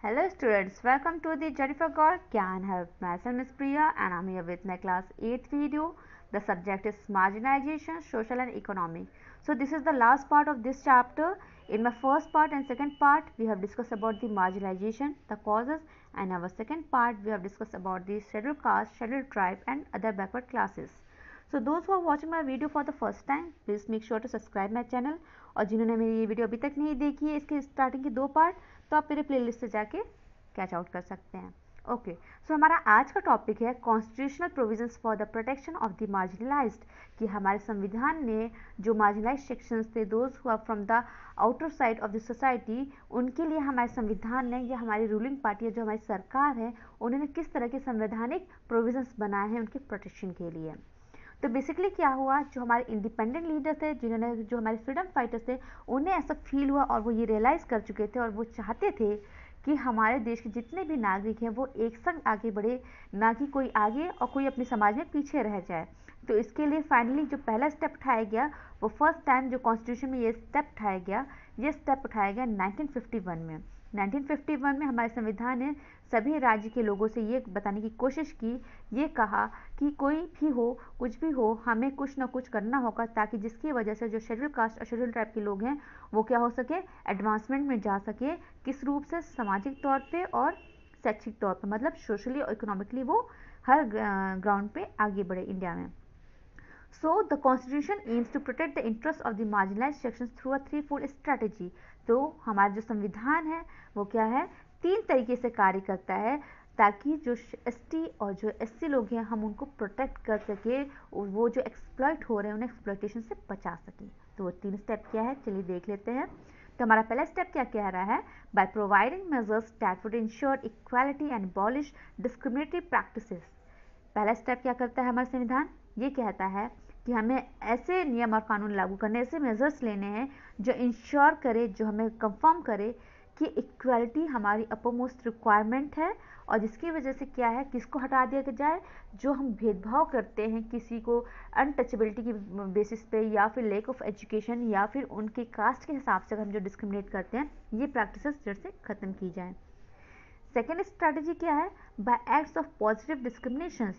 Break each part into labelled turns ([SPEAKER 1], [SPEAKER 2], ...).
[SPEAKER 1] Hello students, welcome to the Journey for God Gyan Help. Myself Miss Priya and I'm here with my class 8th video. The subject is marginalization, social and economic. So this is the last part of this chapter. In my first part and second part, we have discussed about the marginalization, the causes, and our second part we have discussed about the scheduled caste, scheduled tribe and other backward classes. So those who are watching my video for the first time, please make sure to subscribe my channel. और जिन्होंने मेरी ये video अभी तक नहीं देखी है इसके स्टार्टिंग के 2 पार्ट, तो आप मेरे प्लेलिस्ट से जाके कैच आउट कर सकते हैं. ओके, सो हमारा आज का टॉपिक है constitutional provisions for the protection of the marginalized. कि हमारे संविधान ने जो मार्जिनलाइज्ड सेक्शंस थे, those who are from the outer side of the society, उनके लिए हमारे संविधान ने या हमारी रूलिंग पार्टी या जो हमारी सरकार है उन्होंने किस तरह के संवैधानिक प्रोविजंस बनाए हैं उनके प्रोटेक्शन के लिए. तो बेसिकली क्या हुआ, जो हमारे इंडिपेंडेंट लीडर थे, जिन्होंने जो हमारे फ्रीडम फाइटर्स थे, उन्हें ऐसा फील हुआ और वो ये रियलाइज़ कर चुके थे और वो चाहते थे कि हमारे देश के जितने भी नागरिक हैं वो एक संग आगे बढ़े, ना कि कोई आगे और कोई अपने समाज में पीछे रह जाए. तो इसके लिए फाइनली जो पहला स्टेप उठाया गया, वो फर्स्ट टाइम जो कॉन्स्टिट्यूशन में ये स्टेप उठाया गया, ये स्टेप उठाया गया 1951 में. 1951 में हमारे संविधान ने सभी राज्य के लोगों से ये बताने की कोशिश की, ये कहा कि कोई भी हो, कुछ भी हो, हमें कुछ ना कुछ करना होगा ताकि जिसकी वजह से जो शेड्यूल कास्ट और शेड्यूल ट्राइब के लोग हैं वो क्या हो सके, एडवांसमेंट में जा सके. किस रूप से, सामाजिक तौर पे और शैक्षिक तौर पे, मतलब सोशली और इकोनॉमिकली वो हर ग्राउंड पे आगे बढ़े इंडिया में. So the constitution aims to protect the interests of the marginalized sections through a threefold strategy. तो हमारा जो संविधान है वो क्या है, 3 तरीके से कार्य करता है ताकि जो एसटी और जो एससी लोग हैं हम उनको प्रोटेक्ट कर सके, वो जो एक्सप्लॉइट हो रहे हैं उन्हें एक्सप्लॉइटेशन से बचा सके. तो वो 3 स्टेप क्या है, चलिए देख लेते हैं. तो हमारा पहला स्टेप क्या कह रहा है, by providing measures that would ensure equality and abolish discriminatory practices. पहला स्टेप क्या करता है हमारा संविधान, ये कहता है कि हमें ऐसे नियम और कानून लागू करने, ऐसे मेजर्स लेने हैं जो इंश्योर करे, जो हमें कंफर्म करे कि इक्वालिटी हमारी अपरमोस्ट रिक्वायरमेंट है और जिसकी वजह से क्या है, किसको हटा दिया जाए, जो हम भेदभाव करते हैं किसी को अनटचेबिलिटी की बेसिस पे या फिर लेक ऑफ एजुकेशन या फिर उनके कास्ट के हिसाब से हम जो डिस्क्रिमिनेट करते हैं, ये प्रैक्टिसेस जड़ से ख़त्म की जाए. सेकेंड स्ट्रैटेजी क्या है, by acts of positive discrimination.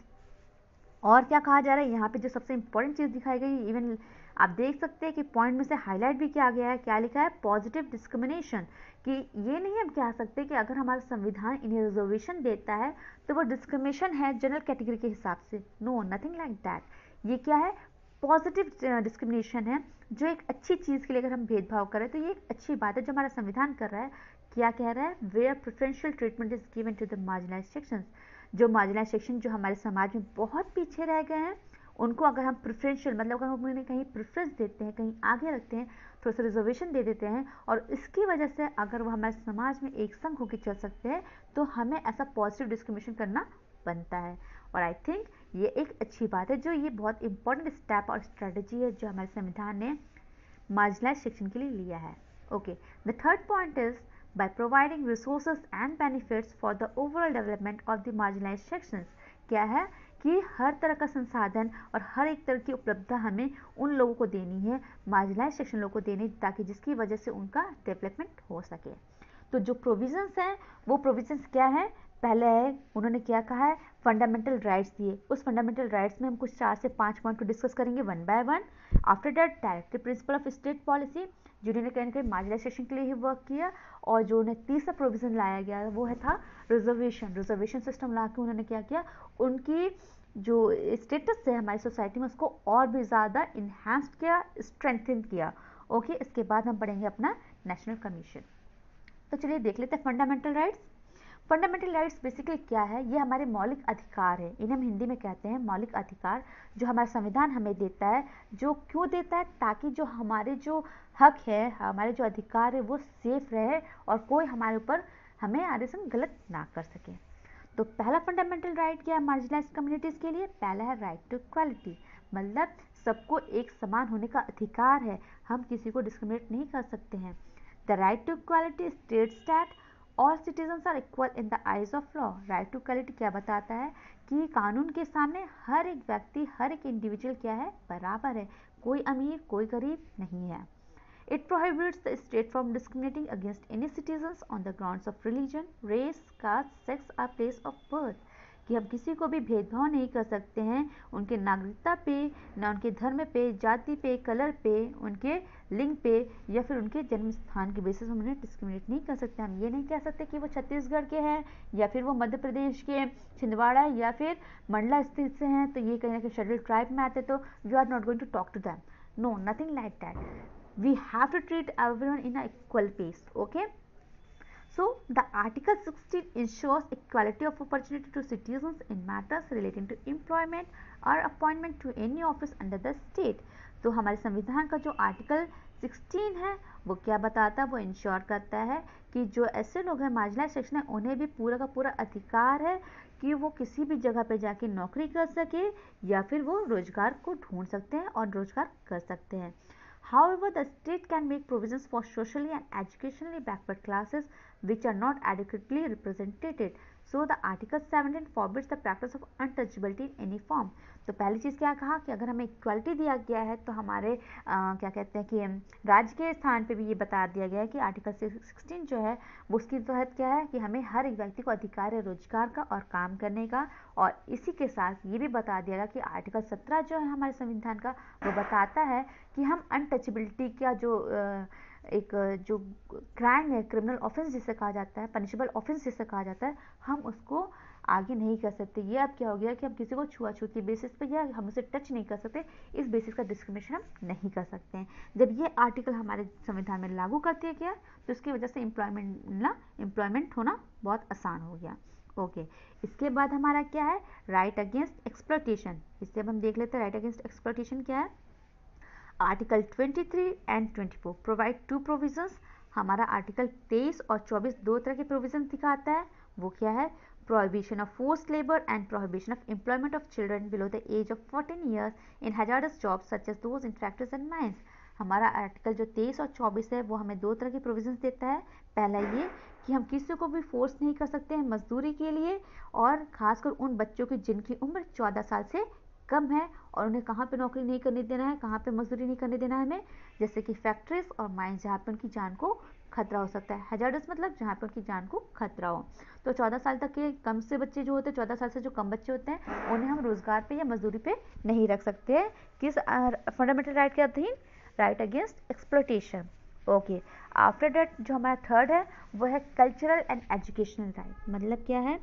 [SPEAKER 1] और क्या कहा जा रहा है यहाँ पे, जो सबसे इंपॉर्टेंट चीज़ दिखाई गई, इवन आप देख सकते हैं कि पॉइंट में से हाईलाइट भी किया गया है, क्या लिखा है, पॉजिटिव डिस्क्रिमिनेशन. कि ये नहीं हम कह सकते कि अगर हमारा संविधान इन्हें रिजर्वेशन देता है तो वो डिस्क्रिमिनेशन है जनरल कैटेगरी के हिसाब से. No, nothing like that. ये क्या है, पॉजिटिव डिस्क्रिमिनेशन है, जो एक अच्छी चीज़ के लिए अगर हम भेदभाव करें तो ये एक अच्छी बात है जो हमारा संविधान कर रहा है. क्या कह रहा है, where preferential treatment is given to the marginalised sections. जो मार्जिनलाइज्ड सेक्शन जो हमारे समाज में बहुत पीछे रह गए हैं, उनको अगर हम प्रेफरेंशियल, मतलब अगर हम उन्हें कहीं प्रेफरेंस देते हैं, कहीं आगे रखते हैं, थोड़ा सा रिजर्वेशन दे देते हैं और इसकी वजह से अगर वो हमारे समाज में एक संग होकर चल सकते हैं, तो हमें ऐसा पॉजिटिव डिस्क्रिमिनेशन करना बनता है. और आई थिंक ये एक अच्छी बात है, जो ये बहुत इंपॉर्टेंट स्टेप और स्ट्रेटजी है जो हमारे संविधान ने मार्जिनलाइज्ड सेक्शन के लिए लिया है. Okay, the third point is by providing resources and benefits for the overall development of the marginalized sections. क्या है कि हर तरह का संसाधन और हर एक तरह की उपलब्धता हमें उन लोगों को देनी है, मार्जिनलाइज्ड सेक्शन लोगों को देनी, ताकि जिसकी वजह से उनका डेवलपमेंट हो सके. तो जो प्रोविजंस हैं वो प्रोविजंस क्या है, पहले है उन्होंने क्या कहा है, फंडामेंटल राइट्स दिए. उस फंडामेंटल राइट्स में हम कुछ 4 से 5 पॉइंट को डिस्कस करेंगे one by one. After that directive principle of state policy, जिन्होंने कहीं ना कहीं मार्जिनलाइज्ड सेक्शन के लिए ही वर्क किया. और जो उन्हें तीसरा प्रोविजन लाया गया वो है था रिजर्वेशन सिस्टम ला के उन्होंने क्या किया, उनकी जो स्टेटस है हमारी सोसाइटी में उसको और भी ज़्यादा इन्हांस्ड किया, स्ट्रेंथन किया. ओके, इसके बाद हम पढ़ेंगे अपना नेशनल कमीशन. तो चलिए देख लेते हैं fundamental rights. Fundamental rights basically क्या है, ये हमारे मौलिक अधिकार है, इन्हें हम हिंदी में कहते हैं मौलिक अधिकार, जो हमारा संविधान हमें देता है. जो क्यों देता है, ताकि जो हमारे जो हक है, हमारे जो अधिकार है वो सेफ रहे और कोई हमारे ऊपर हमें आगे से गलत ना कर सके. तो पहला फंडामेंटल राइट क्या है मार्जिनलाइज्ड कम्युनिटीज़ के लिए, पहला है राइट टू इक्वालिटी, मतलब सबको एक समान होने का अधिकार है, हम किसी को डिस्क्रिमिनेट नहीं कर सकते हैं. The right to equality states that all citizens are equal in the eyes of law. Right to equality क्या बताता है कि कानून के सामने हर एक व्यक्ति, हर एक इंडिविजुअल क्या है, बराबर है, कोई अमीर कोई गरीब नहीं है. It prohibits the state from discriminating against any citizens on the grounds of religion, race, caste, sex or place of birth. कि हम किसी को भी भेदभाव नहीं कर सकते हैं उनके नागरिकता पे, ना उनके धर्म पे, जाति पे, कलर पे, उनके लिंग पे या फिर उनके जन्म स्थान के बेसिस हम उन्हें डिस्क्रिमिनेट नहीं कर सकते। हम ये नहीं कह सकते कि वो छत्तीसगढ़ के हैं या फिर वो मध्य प्रदेश के छिंदवाड़ा या फिर मंडला स्थित से हैं तो ये कहीं ना कहीं शेड्यूल ट्राइब में आते तो you are not going to talk to them, no, nothing like that. We have to treat everyone in a equal pace, okay. So, the Article 16 ensures equality of opportunity to citizens in matters relating to employment or appointment to any office under the state. तो हमारे संविधान का जो article 16 है वो क्या बताता है, वो इंश्योर करता है कि जो ऐसे लोग हैं मार्जिनलाइज्ड सेक्शन है उन्हें भी पूरा का पूरा अधिकार है कि वो किसी भी जगह पे जाके नौकरी कर सके या फिर वो रोजगार को ढूंढ सकते हैं और रोजगार कर सकते हैं। However, the state can make provisions for socially and educationally backward classes which are not adequately represented. So, the Article 17 forbids the practice of untouchability in any form. तो पहली चीज़ क्या कहा कि अगर हमें इक्वालिटी दिया गया है तो हमारे क्या कहते हैं कि राज्य के स्थान पे भी ये बता दिया गया है कि आर्टिकल 16 जो है वो उसके तहत क्या है कि हमें हर एक व्यक्ति को अधिकार है रोजगार का और काम करने का। और इसी के साथ ये भी बता दिया गया कि आर्टिकल 17 जो है हमारे संविधान का वो बताता है कि हम अनटचेबिलिटी का जो क्राइम है, क्रिमिनल ऑफेंस जिसे कहा जाता है, पनिशेबल ऑफेंस जिसे कहा जाता है, हम उसको आगे नहीं कर सकते। ये अब क्या हो गया कि हम किसी को छुआछूत की बेसिस पे या हम उसे टच नहीं कर सकते, इस बेसिस का डिस्क्रिमिनेशन हम नहीं कर सकते हैं। जब ये आर्टिकल हमारे संविधान में लागू कर दिया गया तो इसकी वजह से एम्प्लॉयमेंट होना बहुत आसान हो गया। ओके, इसके बाद हमारा क्या है, राइट अगेंस्ट एक्सप्लॉयटेशन। इससे अब हम देख लेते हैं राइट अगेंस्ट एक्सप्लॉयटेशन क्या है। Article 23 and 24 provide two provisions. हमारा आर्टिकल 23 और 24 दो तरह के प्रोविजन दिखाता है। वो क्या है, prohibition of forced labor and prohibition of employment of children below the age of 14 years in hazardous jobs such as those in factories and mines. हमारा आर्टिकल जो 23 और 24 है वो हमें दो तरह के प्रोविजंस देता है। पहला ये कि हम किसी को भी फोर्स नहीं कर सकते हैं मजदूरी के लिए, और खासकर उन बच्चों की जिनकी उम्र 14 साल से कम है, और उन्हें कहाँ पे नौकरी नहीं करने देना है, कहाँ पे मजदूरी नहीं करने देना है हमें, जैसे कि फैक्ट्रीज और माइंस जहाँ पे उनकी जान को खतरा हो सकता है। हैजार्डस मतलब जहाँ पे उनकी जान को खतरा हो। तो 14 साल तक के कम से बच्चे जो होते हैं, 14 साल से जो कम बच्चे होते हैं, उन्हें हम रोजगार पे या मजदूरी पे नहीं रख सकते हैं। किस फंडामेंटल राइट के अधीन, right against exploitation. Okay, after that जो हमारा थर्ड है वो है कल्चरल एंड एजुकेशनल राइट। मतलब क्या है,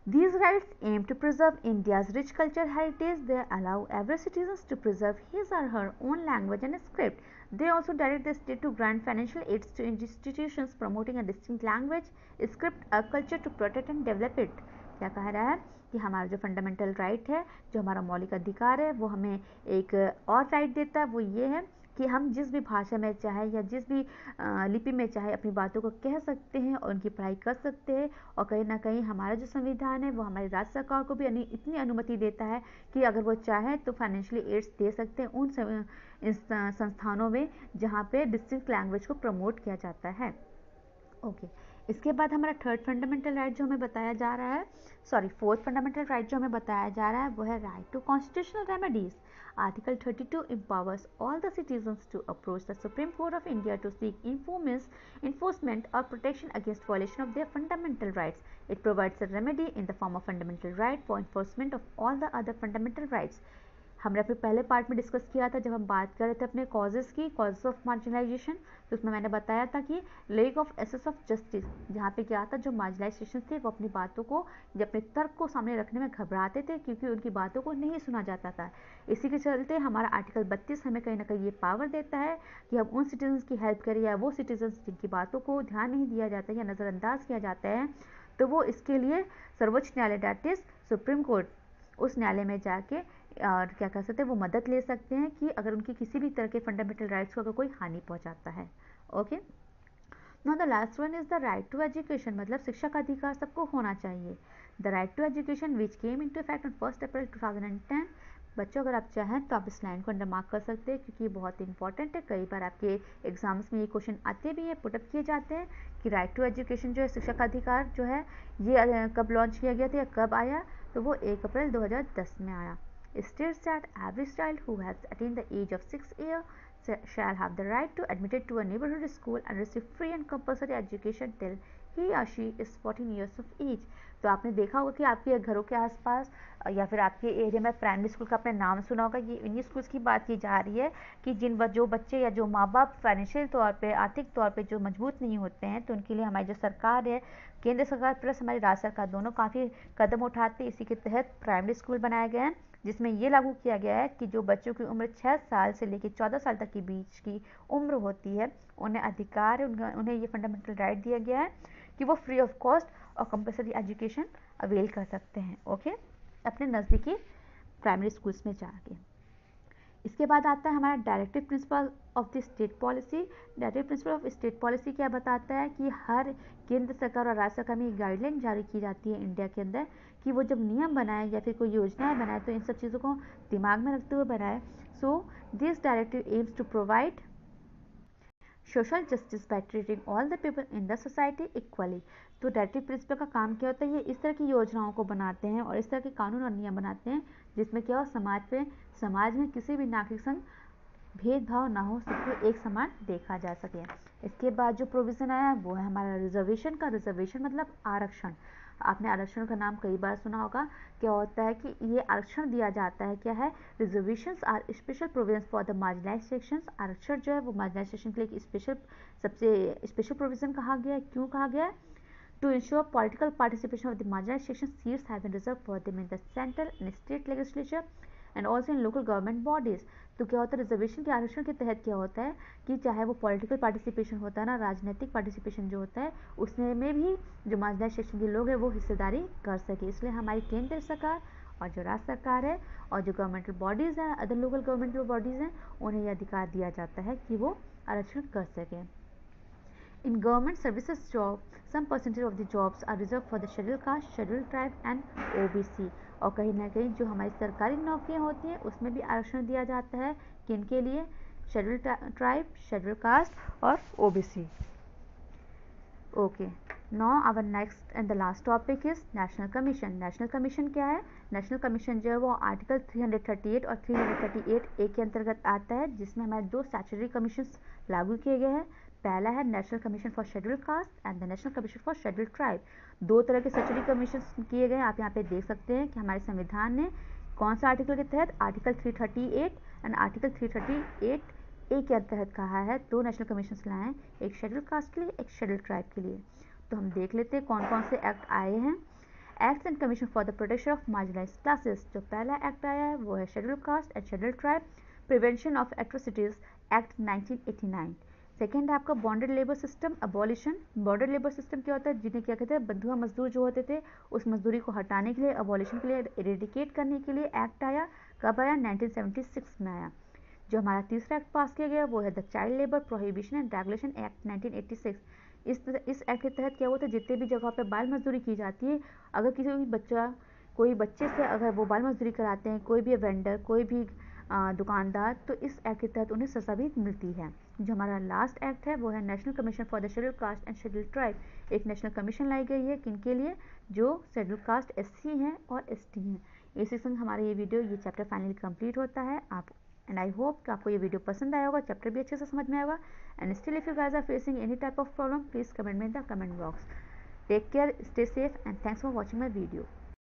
[SPEAKER 1] these rights aim to preserve India's rich cultural heritage. They allow every citizen to preserve his or her own language and script. They also direct the state to grant financial aids to institutions promoting a distinct language, script or culture to protect and develop it. क्या कह रहा है कि हमारा जो fundamental right है, जो हमारा मौलिक अधिकार है, वो हमें एक और राइट देता है। वो ये है कि हम जिस भी भाषा में चाहे या जिस भी लिपि में चाहे अपनी बातों को कह सकते हैं और उनकी पढ़ाई कर सकते हैं। और कहीं ना कहीं हमारा जो संविधान है वो हमारी राज्य सरकार को भी इतनी अनुमति देता है कि अगर वो चाहे तो फाइनेंशियली एड्स दे सकते हैं उन संस्थानों में जहाँ पे डिस्टिंक्ट लैंग्वेज को प्रमोट किया जाता है। ओके, इसके बाद हमारा थर्ड फंडामेंटल राइट जो हमें बताया जा रहा है, फोर्थ फंडामेंटल राइट जो हमें बताया जा रहा है वो है right to constitutional remedies. Article 32 empowers all the citizens to approach the Supreme Court of India to seek enforcement or protection against violation of their fundamental rights. It provides a remedy in the form of fundamental right for enforcement of all the other fundamental rights. हमने अपने पहले part में discuss किया था जब हम बात कर रहे थे अपने कॉजेज़ की, कॉजेज़ ऑफ मार्जिनलाइजेशन, तो उसमें मैंने बताया था कि lack of access of justice, जहाँ पे क्या था, जो मार्जिनलाइजेशन थे वो अपनी बातों को या अपने तर्क को सामने रखने में घबराते थे क्योंकि उनकी बातों को नहीं सुना जाता था। इसी के चलते हमारा आर्टिकल 32 हमें कहीं ना कहीं ये पावर देता है कि हम उन सिटीजन्स की हेल्प करें या वो सिटीजन्स जिनकी बातों को ध्यान नहीं दिया जाता है या नज़रअंदाज किया जाता है, तो वो इसके लिए सर्वोच्च न्यायालय दैट इज सुप्रीम कोर्ट, उस न्यायालय में जाके और क्या कर सकते हैं, वो मदद ले सकते हैं कि अगर उनकी किसी भी तरह के फंडामेंटल राइट्स को अगर कोई हानि पहुंचाता है। Okay, now the last one is the right to education. मतलब शिक्षा का अधिकार सबको होना चाहिए। The right to education which came into effect on 1 April 2010। बच्चों अगर आप चाहें तो आप इस लाइन को अंडर मार्क कर सकते हैं क्योंकि ये बहुत इंपॉर्टेंट है। कई बार आपके एग्जाम्स में ये क्वेश्चन आते भी हैं, पुटअप किए जाते हैं कि राइट टू एजुकेशन जो है, शिक्षा का अधिकार जो है, ये कब लॉन्च किया गया था या कब आया, तो वो 1 अप्रैल 2010 में आया। It states that every child who has attained the age of 6 shall have the right to admitted to a neighborhood school and receive free and compulsory education till he or she is 14 years of age। तो आपने देखा होगा कि आपके घरों के आसपास या फिर आपके एरिया में प्राइमरी स्कूल का आपने नाम सुना होगा। ये इन्हीं स्कूल्स की बात की जा रही है कि जो बच्चे या जो माँ बाप फाइनेंशियल तौर पे, आर्थिक तौर पे जो मजबूत नहीं होते हैं, तो उनके लिए हमारी जो सरकार है, केंद्र सरकार प्लस हमारी राज्य सरकार, दोनों काफ़ी कदम उठाते हैं। इसी के तहत प्राइमरी स्कूल बनाए गए हैं, जिसमें ये लागू किया गया है कि जो बच्चों की उम्र 6 साल से लेकर 14 साल तक के बीच की उम्र होती है, उन्हें अधिकार है, उन्हें ये फंडामेंटल राइट दिया गया है कि वो फ्री ऑफ कॉस्ट और कंपलसरी एजुकेशन अवेल कर सकते हैं। ओके, अपने नज़दीकी प्राइमरी स्कूल्स में जाके। इसके बाद आता है हमारा directive principle of the state policy. Directive principle of state policy क्या बताता है कि हर केंद्र सरकार और राज्य सरकार में एक गाइडलाइन जारी की जाती है इंडिया के अंदर कि वो जब नियम बनाए या फिर कोई योजनाएं बनाए तो इन सब चीज़ों को दिमाग में रखते हुए बनाए। So this directive aims to provide social justice by treating all the people in the society equally. तो डायरेक्टिव प्रिंसिपल का काम क्या होता है, ये इस तरह की योजनाओं को बनाते हैं और इस तरह के कानून और नियम बनाते हैं जिसमें क्या हो, समाज में किसी भी नागरिक संग भेदभाव ना हो, सबको एक समान देखा जा सके। इसके बाद जो प्रोविज़न आया वो है हमारा रिजर्वेशन का। रिजर्वेशन मतलब आरक्षण। आपने आरक्षण का नाम कई बार सुना होगा। क्या होता है कि ये आरक्षण दिया जाता है, क्या है, reservations are special provision for the marginalised sections. आरक्षण जो है वो मार्जिनाइज्ड सेक्शन के लिए सबसे स्पेशल प्रोविजन कहा गया है। क्यों कहा गया है? To ensure political participation of the marginalized section, seats have been reserved for them in the central and state legislature and also in local government bodies। तो क्या होता है, रिजर्वेशन के आरक्षण के तहत क्या होता है कि चाहे वो पॉलिटिकल पार्टिसिपेशन होता है ना, राजनीतिक पार्टिसिपेशन जो होता है, उसमें में भी जो मार्जिनाइज्ड सेक्शन के लोग हैं वो हिस्सेदारी कर सके। इसलिए हमारी केंद्र सरकार और जो राज्य सरकार है और जो गवर्नमेंटल बॉडीज़ हैं, अदर लोकल गवर्नमेंटल बॉडीज़ हैं, उन्हें यह अधिकार दिया जाता है कि वो आरक्षण कर सकें। In government services job, some percentage of the jobs are reserved for the scheduled caste, scheduled tribe and OBC। और कहीं ना कहीं जो हमारी सरकारी नौकरियां होती हैं उसमें भी आरक्षण दिया जाता है। किनके लिए? शेड्यूल्ड ट्राइब, शेड्यूल्ड कास्ट और OBC। Okay, now our next and the last topic is national commission. National commission क्या है? नेशनल कमीशन जो है वो आर्टिकल 338 और 338 ए के अंतर्गत आता है, जिसमें हमारे दो स्टैट्यूटरी कमीशन लागू किए गए हैं। पहला है national commission for scheduled caste and the national commission for scheduled tribe. दो तरह के स्टैट्यूटरी कमीशन किए गए। आप यहाँ पे देख सकते हैं कि हमारे संविधान ने कौन सा आर्टिकल के तहत, आर्टिकल 338 एंड आर्टिकल 338 ए के अंतर्गत कहा है दो नेशनल कमीशन लाए हैं, एक शेड्यूल्ड कास्ट के लिए, एक शेड्यूल्ड ट्राइब के लिए। तो हम देख लेते हैं कौन कौन से एक्ट आए हैं। Acts and commission for the protection of marginalised classes. जो पहला एक्ट आया है वो है scheduled caste and scheduled tribe prevention of atrocities act 1989। Second है आपका bonded labour system abolition. Bonded labour system क्या होता है? जिन्हें क्या कहते हैं, बंधुआ मजदूर जो होते थे, उस मजदूरी को हटाने के लिए, अबॉलिशन के लिए, इरेडिकेट करने के लिए एक्ट आया। कब आया? 1976 में आया। जो हमारा तीसरा एक्ट पास किया गया वो है the child labour prohibition and regulation act 1986। इस एक्ट के तहत क्या होता है, जितने भी जगह पे बाल मजदूरी की जाती है, अगर कोई बच्चे से अगर वो बाल मजदूरी कराते हैं, कोई भी वेंडर, कोई भी दुकानदार, तो इस एक्ट के तहत उन्हें सजा भी मिलती है। जो हमारा लास्ट एक्ट है वो है national commission for the scheduled caste and scheduled tribe. एक नेशनल कमीशन लाई गई है किनके लिए? जो शेड्यूल्ड कास्ट SC हैं और ST हैं। इसी संग हमारा ये चैप्टर फाइनली कंप्लीट होता है। एंड आई होप कि आपको ये वीडियो पसंद आया होगा, चैप्टर भी अच्छे से समझ में आएगा। And still if you guys are facing any type of problem, please comment में in the comment box. Take care, stay safe and thanks for watching my video.